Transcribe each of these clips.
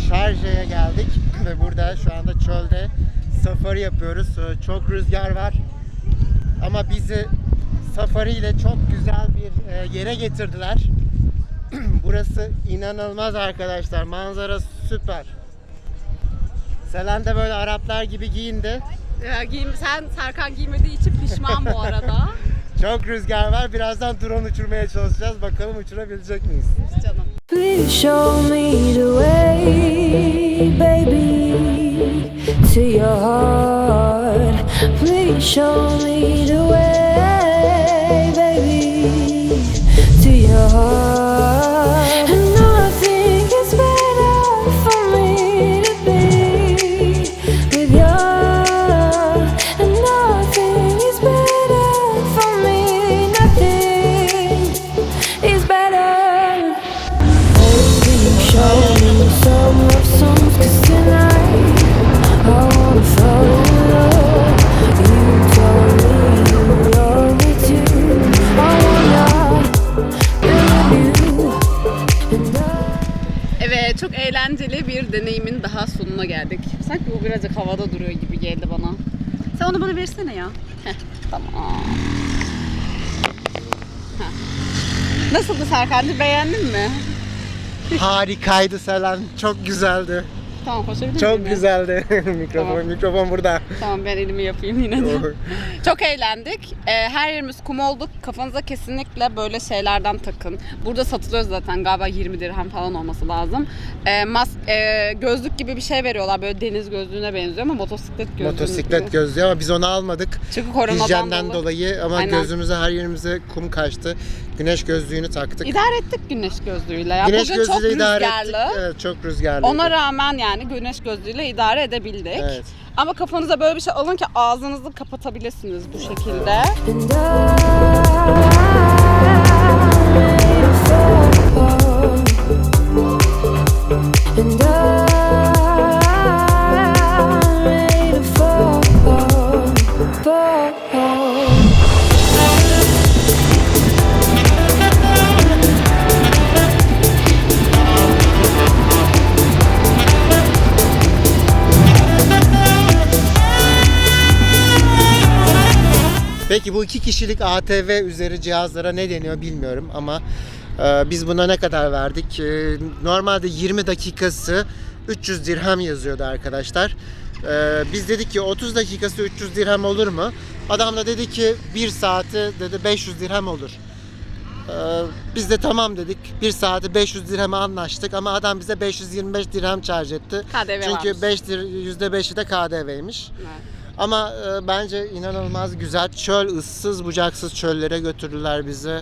Şarja'ya geldik ve burada şu anda çölde safari yapıyoruz. Çok rüzgar var ama bizi safari ile çok güzel bir yere getirdiler. Burası inanılmaz arkadaşlar. Manzara süper. Selen de böyle Araplar gibi giyindi. Sen Serkan giymediği için pişman bu arada. Çok rüzgar var. Birazdan drone uçurmaya çalışacağız. Bakalım uçurabilecek miyiz? Canım. Please show me the way, baby, to your heart. Please show me the way, baby, to your heart. And nothing is better for me to be with you. And nothing is better for me. Nothing is better. Show me some love songs, 'cause tonight I wanna fall in love. You told me you love me too. I wanna be with you. Evet, çok eğlenceli bir deneyimin daha sonuna geldik. Sanki bu birazcık havada duruyor gibi geldi bana. Sen onu bana versene ya. Heh, tamam. Heh. Nasıldı Serkan'cığım, beğendin mi? Harikaydı Selen. Çok güzeldi. Tamam, koşabilir Çok miyim? güzeldi. Tamam. Mikrofon burada. Tamam, ben elimi yapayım yine de. Çok eğlendik. Her yerimiz kum olduk. Kafanıza kesinlikle böyle şeylerden takın. Burada satılıyor zaten, galiba 20 dirhem falan olması lazım. Gözlük gibi bir şey veriyorlar, böyle deniz gözlüğüne benziyor ama motosiklet gözlüğü. Motosiklet gözlüğü ama biz onu almadık. Çünkü koronadan Hijyenden dolayı ama Aynen. gözümüze, her yerimize kum kaçtı. Güneş gözlüğünü taktık. İdare ettik güneş gözlüğüyle. Ya. Güneş Bugün çok gözlüğüyle idare ettik. rüzgarlı. Evet, çok rüzgarlı. Ona rağmen yani güneş gözlüğüyle idare edebildik. Evet. Ama kafanıza böyle bir şey alın ki ağzınızı kapatabilirsiniz bu şekilde. And I made a fall. And I made a fall. Peki bu 2 kişilik ATV üzeri cihazlara ne deniyor bilmiyorum ama biz buna ne kadar verdik? Normalde 20 dakikası 300 dirhem yazıyordu arkadaşlar. Biz dedik ki 30 dakikası 300 dirhem olur mu? Adam da dedi ki 1 saati dedi 500 dirhem olur. Biz de tamam dedik. 1 saati 500 dirheme anlaştık ama adam bize 525 dirhem charge etti. KDV Çünkü varmış. %5'i de KDV'ymiş. Evet. Ama bence inanılmaz güzel. Çöl, ıssız bucaksız çöllere götürdüler bizi.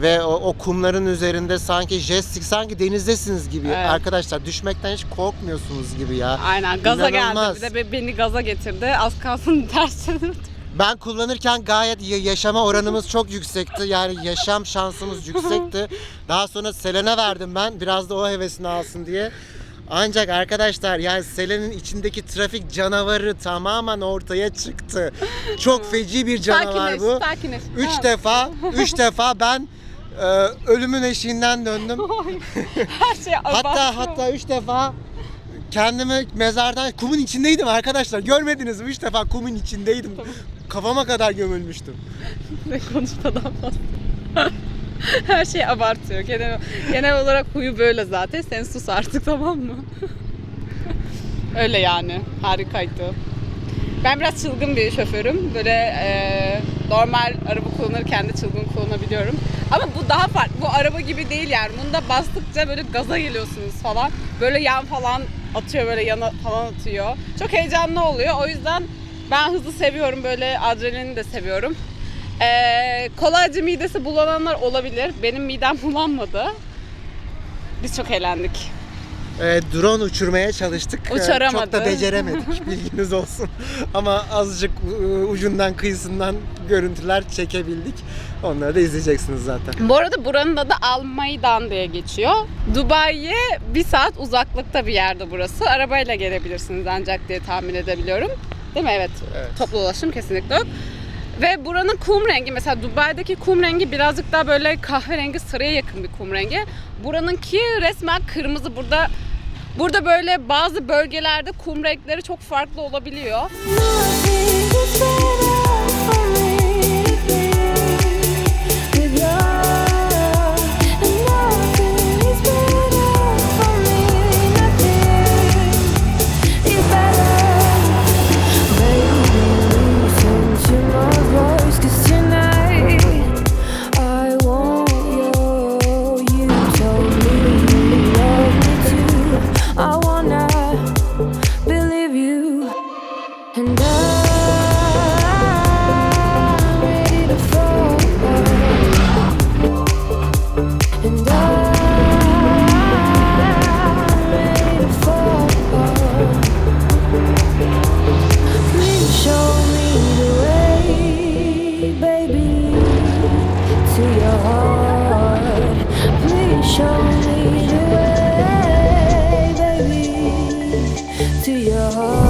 Ve o kumların üzerinde sanki sanki denizdesiniz gibi. Evet. Arkadaşlar düşmekten hiç korkmuyorsunuz gibi ya. Aynen, gaza İnanılmaz. geldi. Bir de beni gaza getirdi. Az kalsın ters döndü. Ben kullanırken gayet yaşama oranımız çok yüksekti. Yani yaşam şansımız yüksekti. Daha sonra Selen'e verdim ben. Biraz da o hevesini alsın diye. Ancak arkadaşlar yani Selen'in içindeki trafik canavarı tamamen ortaya çıktı. Çok feci bir canavar bu. Sakinleş. 3 defa ben ölümün eşiğinden döndüm. Her şey abartıyor. Hatta 3 defa kendimi mezardan kumun içindeydim arkadaşlar. Görmediniz mi? 3 defa kumun içindeydim. Kafama kadar gömülmüştüm. Ve konuşmadan fazla. Her şeyi abartıyor. Genel olarak huyu böyle zaten. Sen sus artık, tamam mı? Öyle yani. Harikaydı. Ben biraz çılgın bir şoförüm. Böyle normal araba kullanırken de çılgın kullanabiliyorum. Ama bu daha farklı. Bu araba gibi değil yani. Bunda bastıkça böyle gaza geliyorsunuz falan. Böyle yan falan atıyor, böyle yana falan atıyor. Çok heyecanlı oluyor. O yüzden ben hızı seviyorum. Böyle adrenalini de seviyorum. Kolayca midesi bulananlar olabilir. Benim midem bulanmadı. Biz çok eğlendik. Drone uçurmaya çalıştık. Uçuramadı. Çok da beceremedik. Bilginiz olsun. Ama azıcık ucundan kıyısından görüntüler çekebildik. Onları da izleyeceksiniz zaten. Bu arada buranın adı Al Meydan diye geçiyor. Dubai'ye 1 saat uzaklıkta bir yerde burası. Arabayla gelebilirsiniz ancak diye tahmin edebiliyorum. Değil mi? Evet. Toplu ulaşım kesinlikle yok. Ve buranın kum rengi, mesela Dubai'deki kum rengi birazcık daha böyle kahverengi, sarıya yakın bir kum rengi. Buranınki resmen kırmızı. Burada Burada böyle bazı bölgelerde kum renkleri çok farklı olabiliyor. Nothing is better for me to be with you. And nothing is better for me, nothing is better. Baby, listen to my voice, 'cause tonight I want you. You told me you love me too. I wanna believe you. And I'm ready to fall. And I'm ready to fall. Please show me the way, baby, to your heart. Please show me the way, baby, to your heart.